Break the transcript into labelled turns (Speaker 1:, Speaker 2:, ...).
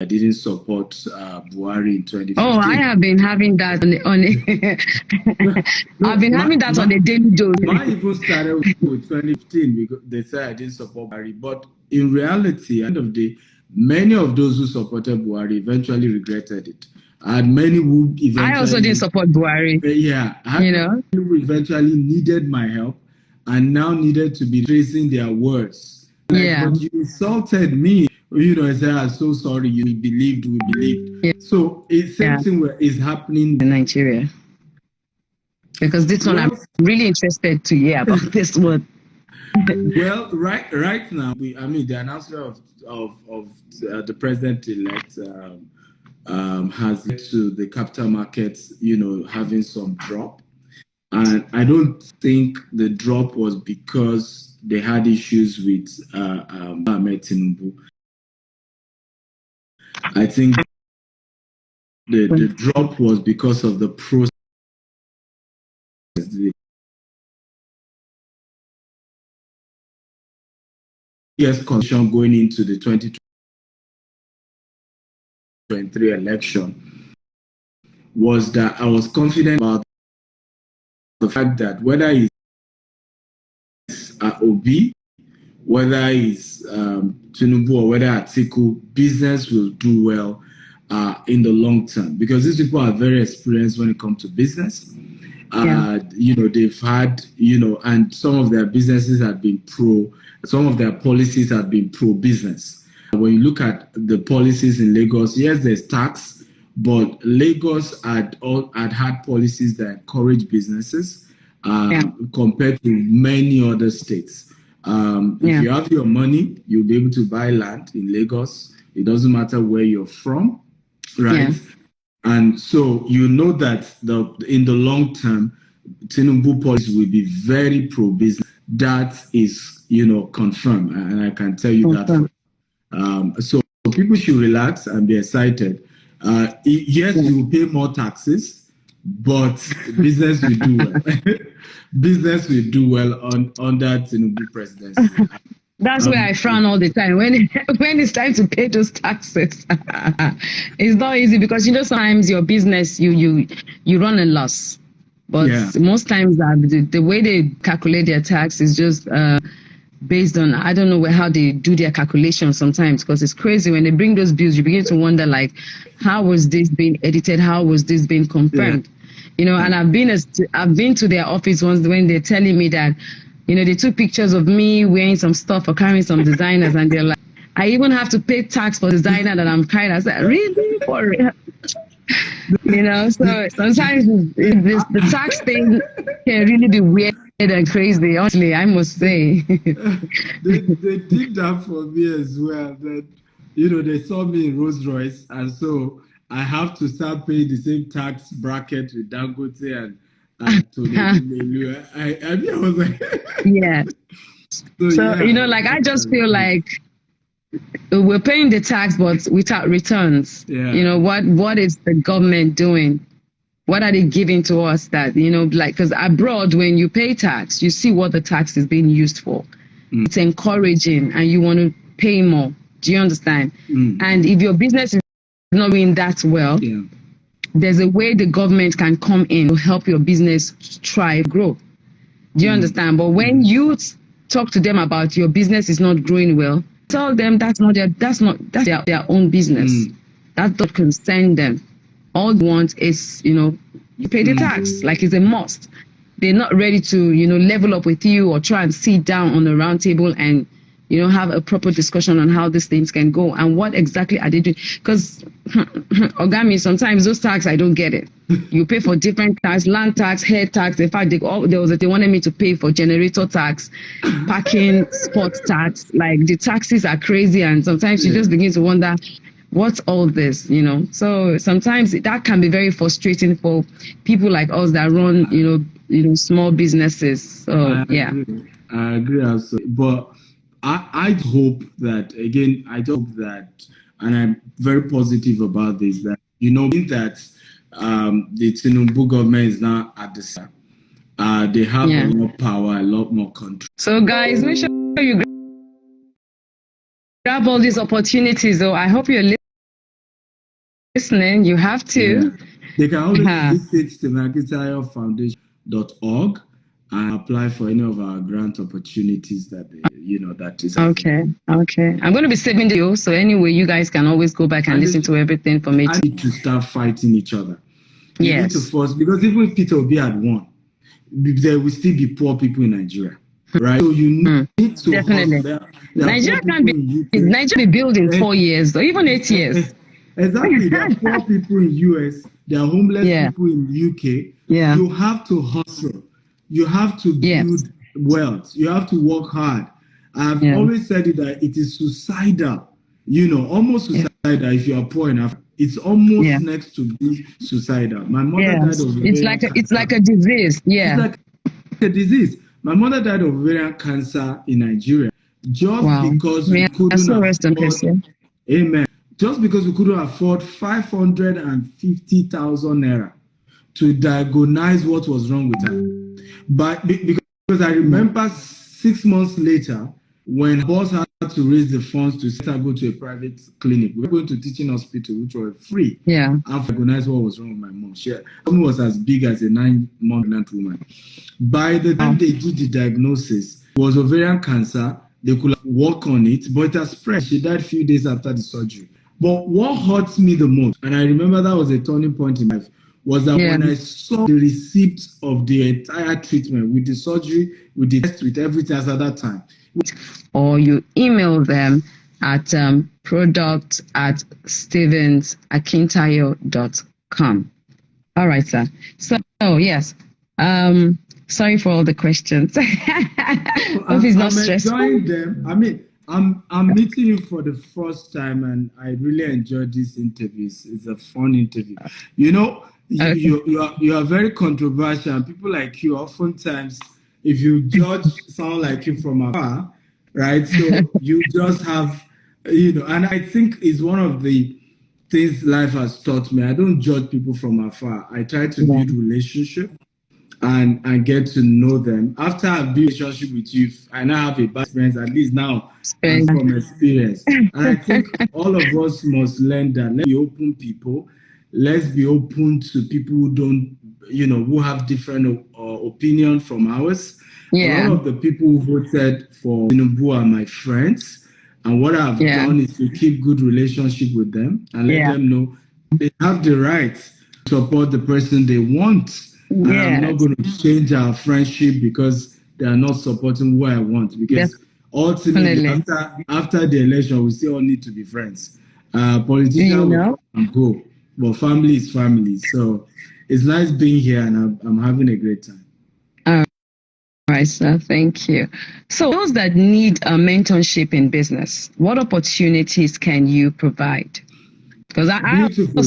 Speaker 1: I didn't support Buhari in
Speaker 2: Oh, I
Speaker 1: 2015.
Speaker 2: have been having that I've
Speaker 1: No,
Speaker 2: been having that on a daily dose.
Speaker 1: mine even started with 2015 because they said I didn't support Buhari. But in reality, at the end of the day, many of those who supported Buhari eventually regretted it. And many who
Speaker 2: I also didn't
Speaker 1: eventually,
Speaker 2: support Buhari,
Speaker 1: yeah, I had
Speaker 2: you
Speaker 1: many
Speaker 2: know?
Speaker 1: who eventually needed my help and now needed to be tracing their words. Like,
Speaker 2: Yeah.
Speaker 1: but you insulted me. I said, I'm so sorry. You believed, we
Speaker 2: Yeah.
Speaker 1: believed. So it's same
Speaker 2: Yeah.
Speaker 1: thing where is happening.
Speaker 2: In Nigeria. Because this one I'm
Speaker 1: Well,
Speaker 2: really interested to hear about this one.
Speaker 1: well, right now, I mean, the announcement of the president-elect has led to the capital markets, having some drop. And I don't think the drop was because they had issues with Ahmed Tinubu. I think the drop was because of the process, the yes condition going into the 2023 election was that I was confident about the fact that whether it's Obi, whether it's Tinubu or whether Atiku, business will do well in the long term because these people are very experienced when it comes to business.
Speaker 2: Yeah.
Speaker 1: They've had, and some of their businesses have been some of their policies have been pro-business. When you look at the policies in Lagos, yes, there's tax, but Lagos had policies that encourage businesses
Speaker 2: Yeah.
Speaker 1: compared to many other states. If
Speaker 2: Yeah.
Speaker 1: you have your money, you'll be able to buy land in Lagos. It doesn't matter where you're from, right?
Speaker 2: Yeah.
Speaker 1: And so you know that in the long term, Tinubu policy will be very pro-business. That is, confirmed, and I can tell you that
Speaker 2: Confirm.
Speaker 1: for. So people should relax and be excited. Yes,
Speaker 2: Yeah.
Speaker 1: you will pay more taxes, but business will do well. Business will do well under Tinubu presidency.
Speaker 2: That's where
Speaker 1: Um,
Speaker 2: I frown all the time when when it's time to pay those taxes. It's not easy because sometimes your business you run a loss, but
Speaker 1: yeah,
Speaker 2: most times the way they calculate their tax is just based on I don't know how they do their calculations sometimes because it's crazy when they bring those bills. You begin to wonder like, how was this being edited? How was this being
Speaker 1: yeah,
Speaker 2: confirmed? And I've been to their office once when they're telling me that, they took pictures of me wearing some stuff or carrying some designers, and they're like, I even have to pay tax for designer that I'm carrying. I said, really? For real? So sometimes the tax thing can really be weird and crazy. Honestly, I must say.
Speaker 1: they did that for me as well. That they saw me in Rolls Royce, and so I have to start paying the same tax bracket with Dangote and Tony Elumelu. I mean, I was like,
Speaker 2: Yeah.
Speaker 1: so
Speaker 2: So,
Speaker 1: yeah,
Speaker 2: like I just feel like we're paying the tax, but without returns.
Speaker 1: yeah,
Speaker 2: What is the government doing? What are they giving to us that, like, because abroad, when you pay tax, you see what the tax is being used for. It's encouraging and you want to pay more. Do you understand? And if your business is not doing that well,
Speaker 1: yeah,
Speaker 2: there's a way the government can come in to help your business thrive, grow. Do you understand? But when you talk to them about your business is not growing well, tell them that's their own business. That don't concern them. All they want is, you pay the tax, like it's a must. They're not ready to, level up with you or try and sit down on a round table and, have a proper discussion on how these things can go and what exactly are they doing. Because, Ogami, sometimes those tax, I don't get it. You pay for different tax, land tax, hair tax. In fact, they wanted me to pay for generator tax, parking, sports tax. Like the taxes are crazy. And sometimes you just begin to wonder, what's all this, So sometimes that can be very frustrating for people like us that run, small businesses. So yeah.
Speaker 1: I agree also. But I hope that again, I hope that, and I'm very positive about this, that that the Tinubu government is now at the center. They have a lot more power, a lot more control.
Speaker 2: So guys, make sure you grab all these opportunities. Though I hope you're listening. listening, you have to.
Speaker 1: Yeah. They can always
Speaker 2: Uh-huh.
Speaker 1: visit Foundation.org and apply for any of our grant opportunities that that is available.
Speaker 2: Okay. I'm going to be saving the video, so anyway, you guys can always go back and
Speaker 1: And
Speaker 2: listen to everything from it.
Speaker 1: I need to start fighting each other. You need to
Speaker 2: Yes.
Speaker 1: force, because even if Peter Obi had won, there will still be poor people in Nigeria, right? So you need to
Speaker 2: Definitely.
Speaker 1: hustle. There are poor
Speaker 2: Nigeria can
Speaker 1: people in UK.
Speaker 2: Nigeria be built in 4 years or even 8 years.
Speaker 1: Exactly. There are poor people in US. There are homeless
Speaker 2: Yeah.
Speaker 1: people in UK.
Speaker 2: Yeah.
Speaker 1: You have to hustle. You have to build wealth. You have to work hard. I've always said it that it is suicidal, almost suicidal if you are poor enough. It's almost next to being suicidal. My mother died of ovarian cancer.
Speaker 2: It's like a disease. Yeah.
Speaker 1: It's like a disease. My mother died of ovarian cancer in Nigeria just because we couldn't afford. Amen. Just because we couldn't afford 550,000 naira to diagnose what was wrong with her. But because I remember 6 months later, when boss had to raise the funds to let her go to a private clinic, we were going to teaching hospital, which were free.
Speaker 2: Yeah.
Speaker 1: And diagnose what was wrong with my mom. She was as big as a 9-month pregnant woman. By the time they did the diagnosis, it was ovarian cancer. They could work on it, but it has spread. She died a few days after the surgery. But what hurts me the most, and I remember that was a turning point in my life, was that when I saw the receipt of the entire treatment with the surgery, with the test, with everything else at that time.
Speaker 2: Or you email them at product@stevensakintayo.com. All right, sir. So, yes. Sorry for all the questions. Hope it's not stressful.
Speaker 1: I'm enjoying them. I mean, I'm meeting you for the first time, and I really enjoyed these interviews. It's a fun interview. You are very controversial, and people like you, oftentimes, if you judge someone like you from afar, right? So you just have, and I think it's one of the things life has taught me. I don't judge people from afar. I try to build relationships and get to know them. After I've built a relationship with you, I now have a best friend, at least now, and from experience. And I think all of us must learn that. Let's be open people. Let's be open to people who don't, who have different opinion from ours.
Speaker 2: Yeah.
Speaker 1: A lot of the people who voted for Tinubu are my friends. And what I've done is to keep good relationship with them and let them know they have the right to support the person they want. And I'm not going to change our friendship because they are not supporting who I want. Because ultimately, after the election, we still all need to be friends. Politicians will come and go, but family is family. So it's nice being here, and I'm having a great time.
Speaker 2: All right, sir. Thank you. So those that need a mentorship in business, what opportunities can you provide? Because I